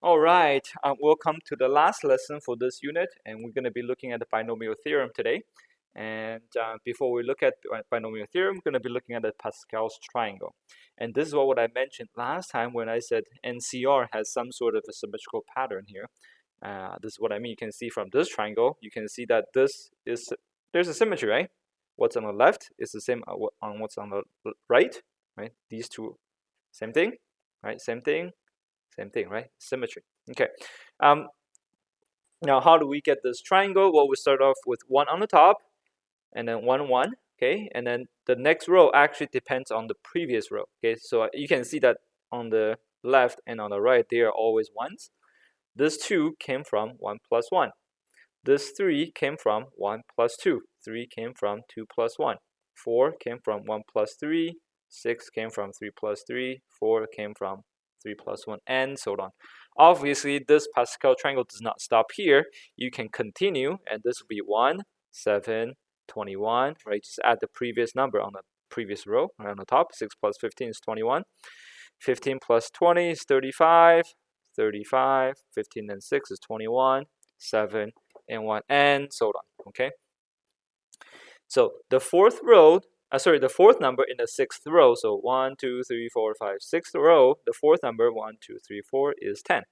All right, welcome to the last lesson for this unit, and we're going to be looking at the binomial theorem today. And before we look at binomial theorem, we're going to be looking at the Pascal's triangle. And this is what I mentioned last time when I said NCR has some sort of a symmetrical pattern here. This is what I mean. You can see from this triangle, you can see that there's a symmetry, right? What's on the left is the same on what's on the right, right? These two, same thing, right? Same thing, right? Symmetry. Okay. Now, how do we get this triangle? Well, we start off with 1 on the top, and then 1, 1. Okay, and then the next row actually depends on the previous row. Okay, so you can see that on the left and on the right, they are always 1s. This 2 came from 1 plus 1. This 3 came from 1 plus 2. 3 came from 2 plus 1. 4 came from 1 plus 3. 6 came from 3 plus 3. 4 came from 3 plus 1, and so on. Obviously, this Pascal triangle does not stop here. You can continue, and this will be 1, 7, 21, right? Just add the previous number on the previous row, right on the top. 6 plus 15 is 21. 15 plus 20 is 35. 35. 15 and 6 is 21. 7 and 1, and so on, okay? So the fourth row, the fourth number in the sixth row, so 1, 2, 3, 4, 5, sixth row, the fourth number, 1, 2, 3, 4, is 10.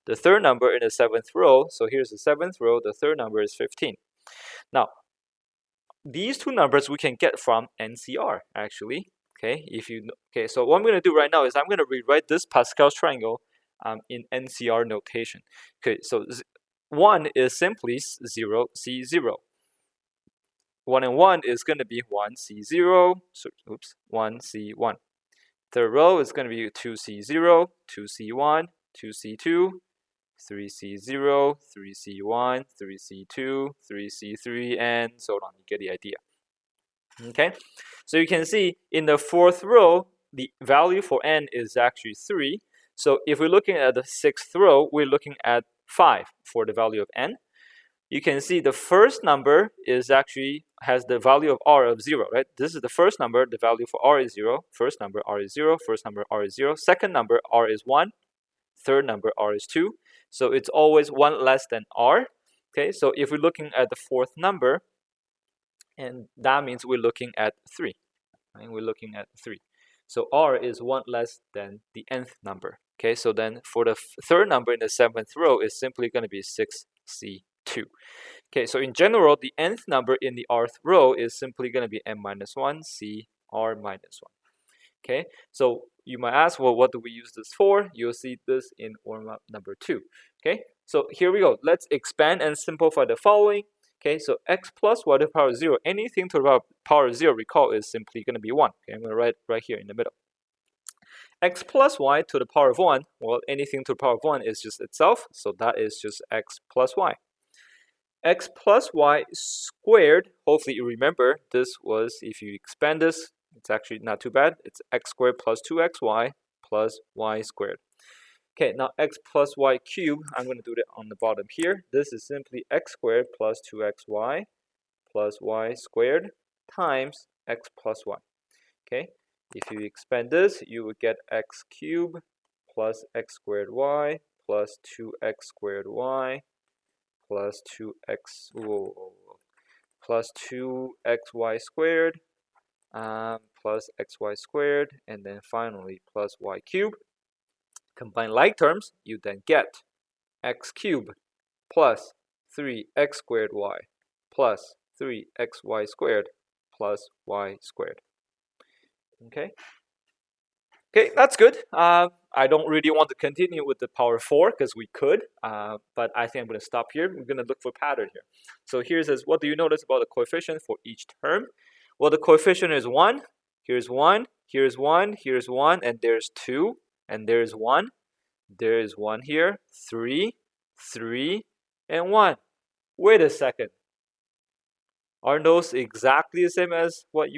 The third number in the seventh row, so here's the seventh row, the third number is 15. Now, these two numbers we can get from NCR, actually. Okay, so what I'm going to do right now is I'm going to rewrite this Pascal's triangle in NCR notation. Okay, so 1 is simply 0, C0. 1 and 1 is going to be 1C0, 1C1. Third row is going to be 2C0, 2C1, 2C2, 3C0, 3C1, 3C2, 3C3, and so on. You get the idea. Okay, so you can see in the fourth row, the value for n is actually 3. So if we're looking at the sixth row, we're looking at 5 for the value of n. You can see the first number is actually has the value of r of 0, right? This is the first number, the value for r is 0. First number r is 0, first number r is 0. Second number r is 1. Third number r is 2. So it's always 1 less than r. Okay, so if we're looking at the fourth number, and that means we're looking at 3. Right? We're looking at 3. So r is 1 less than the nth number. Okay, so then for the third number in the seventh row is simply going to be 6c2. Okay, so in general, the nth number in the rth row is simply going to be n minus 1, c r minus 1. Okay, so you might ask, well, what do we use this for? You'll see this in warm-up number 2. Okay, so here we go. Let's expand and simplify the following. Okay, so x plus y to the power 0, anything to the power 0, recall, is simply going to be 1. Okay, I'm going to write right here in the middle. X plus y to the power of 1, well, anything to the power of 1 is just itself, so that is just x plus y. X plus y squared, hopefully you remember, this was, if you expand this, it's actually not too bad. It's x squared plus 2xy plus y squared. Okay, now x plus y cubed, I'm going to do that on the bottom here. This is simply x squared plus 2xy plus y squared times x plus y. Okay, if you expand this, you would get x cubed plus x squared y plus 2x squared y plus 2xy squared plus xy squared, and then finally plus y cubed. Combine like terms, you then get x cubed plus 3x squared y plus 3xy squared plus y squared. Okay, that's good. I don't really want to continue with the power 4 because we could, but I think I'm going to stop here. We're going to look for a pattern here. So here says, what do you notice about the coefficient for each term? Well, the coefficient is 1. Here's 1, here's 1, here's 1, and there's 2, and there's 1. There is 1 here, 3, 3, and 1. Wait a second. Are those exactly the same as what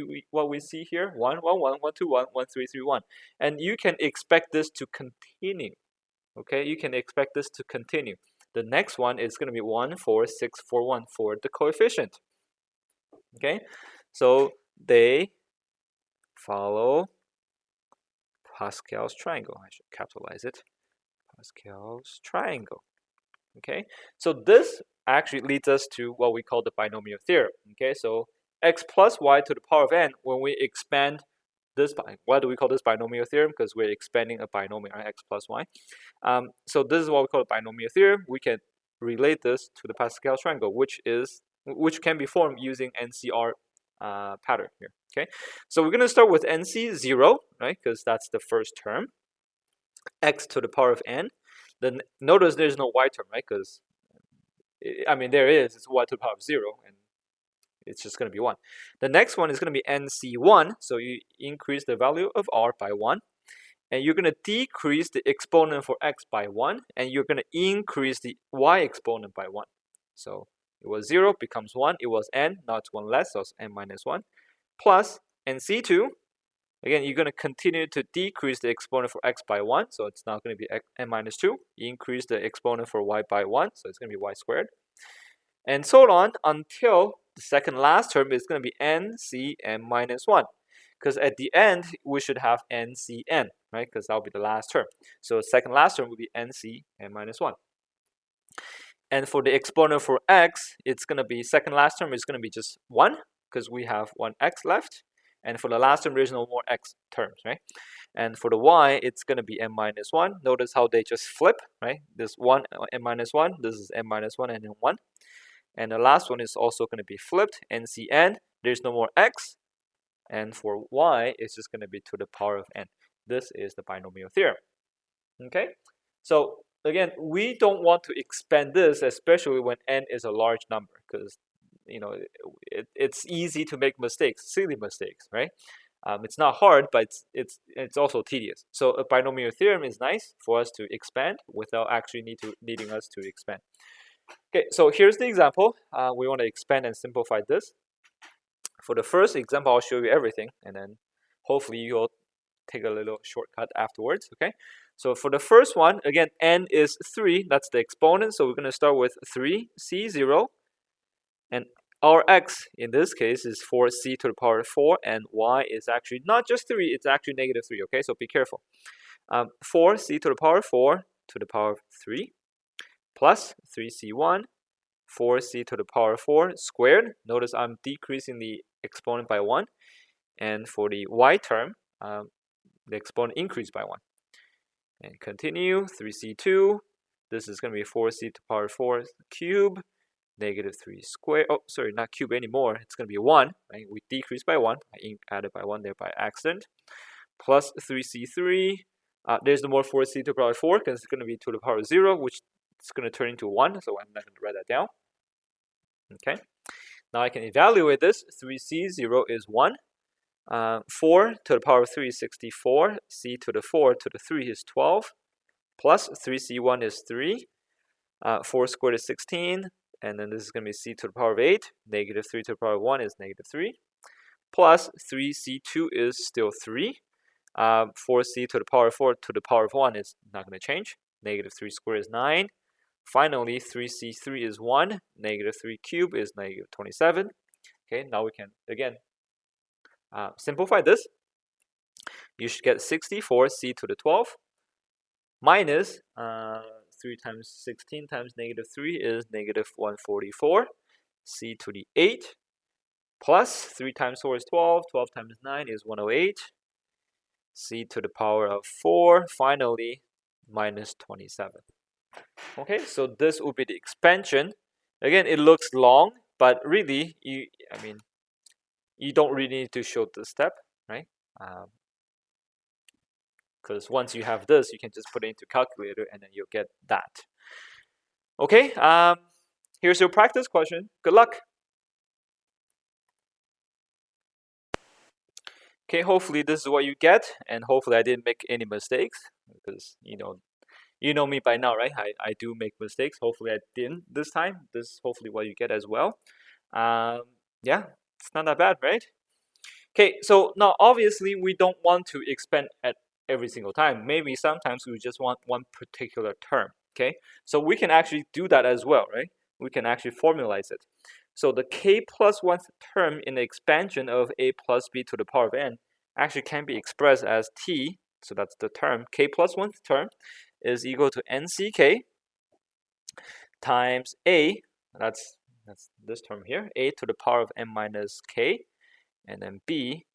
we see here? 1, 1, 1, 1, 2, 1, 1, 3, 3, 1. And you can expect this to continue. Okay, you can expect this to continue. The next one is going to be 1, 4, 6, 4, 1 for the coefficient. Okay, so they follow Pascal's triangle. I should capitalize it. Pascal's triangle. Okay, so this actually leads us to what we call the binomial theorem. Okay, so x plus y to the power of n, when we expand this, why do we call this binomial theorem? Because we're expanding a binomial, right? X plus y. So this is what we call the binomial theorem. We can relate this to the Pascal triangle, which can be formed using NCR pattern here. Okay, so we're gonna start with NC 0, right? Because that's the first term. X to the power of n. Then notice there's no y term, right? Because I mean there is. It's y to the power of 0, and it's just going to be 1. The next one is going to be NC1, so you increase the value of r by 1, and you're going to decrease the exponent for x by 1, and you're going to increase the y exponent by 1. So it was 0, becomes 1, it was n, now it's 1 less, so it's n minus 1, plus NC2, again, you're going to continue to decrease the exponent for x by 1, so it's now going to be n minus 2, you increase the exponent for y by 1, so it's going to be y squared, and so on until the second last term is going to be NCn minus 1. Because at the end, we should have NCn, right? Because that will be the last term. So second last term will be NCn minus 1. And for the exponent for x, it's going to be, second last term is going to be just 1, because we have 1x left. And for the last term, there's no more x terms, right? And for the y, it's going to be n minus 1. Notice how they just flip, right? This 1, n minus 1, this is n minus 1, and then 1. And the last one is also going to be flipped, NCn, there's no more x, and for y, it's just going to be to the power of n. This is the binomial theorem. Okay, so again, we don't want to expand this, especially when n is a large number, because it's easy to make mistakes, silly mistakes, right? It's not hard, but it's also tedious. So a binomial theorem is nice for us to expand without actually needing us to expand. Okay, so here's the example. We want to expand and simplify this. For the first example, I'll show you everything, and then hopefully you'll take a little shortcut afterwards, okay? So for the first one, again, n is 3, that's the exponent, so we're going to start with 3c0, and our x, in this case, is 4c to the power of 4, and y is actually not just 3, it's actually negative 3, okay? So be careful. 4c to the power of 4 to the power of 3, plus 3c1, 4c to the power of 4 squared. Notice I'm decreasing the exponent by 1. And for the y term, the exponent increased by 1. And continue, 3c2. This is going to be 4c to the power of 4 cube, negative 3 squared. Oh, sorry, not cube anymore. It's going to be 1. Right? We decreased by 1. I added by 1 there by accident. Plus 3c3. There's no more 4c to the power of 4 because it's going to be to the power of 0, which it's going to turn into 1, so I'm not going to write that down. Okay, now I can evaluate this. 3c0 is 1. 4 to the power of 3 is 64. C to the 4 to the 3 is 12. Plus 3c1 is 3. 4 squared is 16. And then this is going to be c to the power of 8. Negative 3 to the power of 1 is negative 3. Plus 3c2 is still 3. 4c to the power of 4 to the power of 1 is not going to change. Negative 3 squared is 9. Finally, 3c3 is 1. Negative 3 cubed is negative 27. Okay, now we can, again, simplify this. You should get 64c to the 12 minus 3 times 16 times negative 3 is negative 144. C to the 8 plus 3 times 4 is 12. 12 times 9 is 108. C to the power of 4. Finally, minus 27. Okay, so this will be the expansion. Again, it looks long, but really, you don't really need to show this step, right? Because once you have this, you can just put it into calculator and then you'll get that. Okay, here's your practice question. Good luck. Okay, hopefully this is what you get, and hopefully I didn't make any mistakes, because you know me by now, right? I do make mistakes. Hopefully I didn't this time. This is hopefully what you get as well. Yeah, it's not that bad, right? Okay, so now obviously we don't want to expand at every single time. Maybe sometimes we just want one particular term, okay? So we can actually do that as well, right? We can actually formalize it. So the k plus 1th term in the expansion of a plus b to the power of n actually can be expressed as t, so that's the term, k plus 1th term is equal to nck times a, that's this term here, a to the power of n minus k, and then b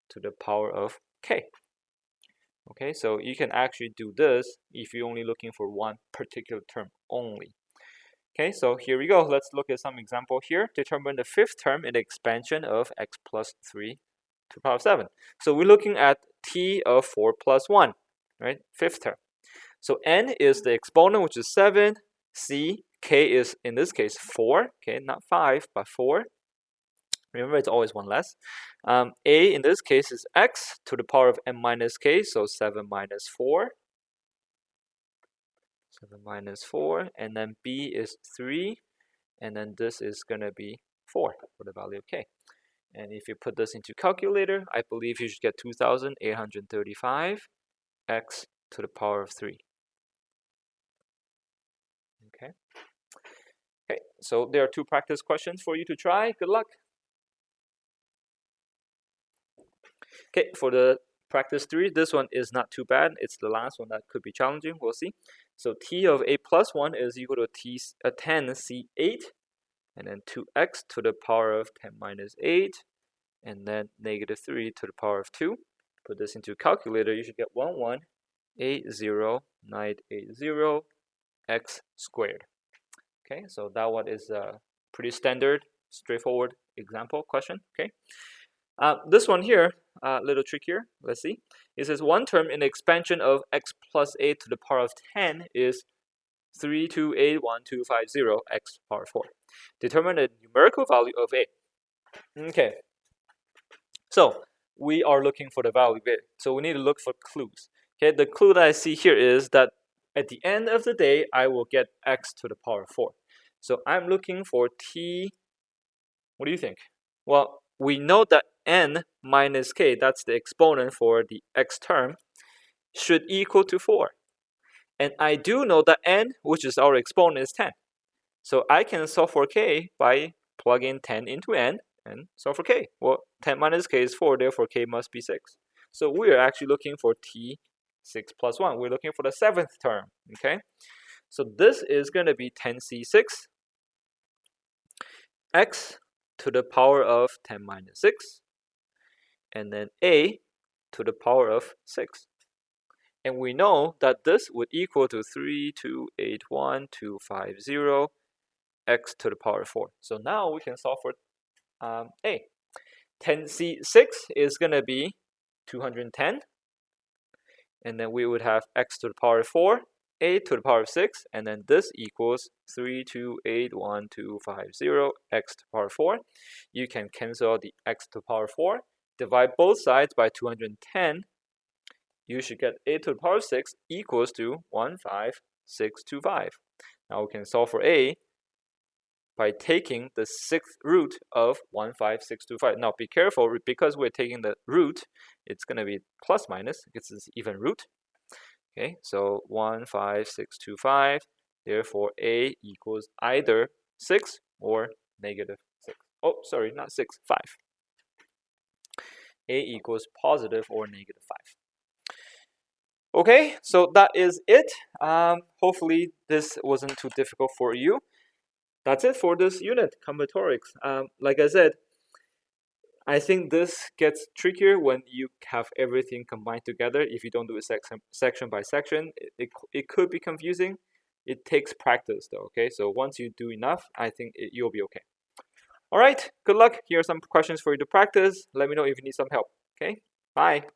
to the power of k. Okay, so you can actually do this if you're only looking for one particular term only. Okay, so here we go. Let's look at some example here. Determine the fifth term in the expansion of x plus 3 to the power of 7. So we're looking at t of 4 plus 1, right? Fifth term. So n is the exponent, which is 7. C, k is, in this case, 4. Okay, not 5, but 4. Remember, it's always one less. A, in this case, is x to the power of n minus k, so 7 minus 4. 7 minus 4, and then b is 3, and then this is going to be 4 for the value of k. And if you put this into calculator, I believe you should get 2,835 x to the power of 3. Okay. Okay, so there are 2 practice questions for you to try. Good luck. Okay, for the practice 3, this one is not too bad. It's the last one that could be challenging. We'll see. So t of a plus 1 is equal to 10 c8, and then 2x to the power of 10 minus 8, and then negative 3 to the power of 2. Put this into a calculator, you should get 11,80980 x squared. Okay, so that one is a pretty standard, straightforward example question. Okay, this one here, a little trickier. Let's see. It says one term in the expansion of x plus 8 to the power of 10 is 3281250 x to the power of 4. Determine the numerical value of a. Okay, so we are looking for the value of a. So we need to look for clues. Okay, the clue that I see here is that at the end of the day, I will get x to the power of 4. So I'm looking for t. What do you think? Well, we know that n minus k, that's the exponent for the x term, should equal to 4. And I do know that n, which is our exponent, is 10. So I can solve for k by plugging 10 into n and solve for k. Well, 10 minus k is 4, therefore k must be 6. So we're actually looking for t 6 plus 1. We're looking for the 7th term. Okay, so this is going to be 10c6 x to the power of 10 minus 6, and then a to the power of 6. And we know that this would equal to 3281250 x to the power of 4. So now we can solve for a. 10c6 is going to be 210. And then we would have x to the power of 4, a to the power of 6, and then this equals 3281250 x to the power of 4. You can cancel the x to the power of 4, divide both sides by 210. You should get a to the power of 6 equals to 15625. Now we can solve for a by taking the 6th root of 15625. Now be careful, because we're taking the root, it's going to be plus minus, it's an even root. Okay, so 15625, therefore a equals either 6 or negative 6. Oh, sorry, not 6, 5. A equals positive or negative 5. Okay, so that is it. Hopefully this wasn't too difficult for you. That's it for this unit, combinatorics. Like I said, I think this gets trickier when you have everything combined together. If you don't do it section by section, it could be confusing. It takes practice though, okay? So once you do enough, I think you'll be okay. All right, good luck. Here are some questions for you to practice. Let me know if you need some help, okay? Bye.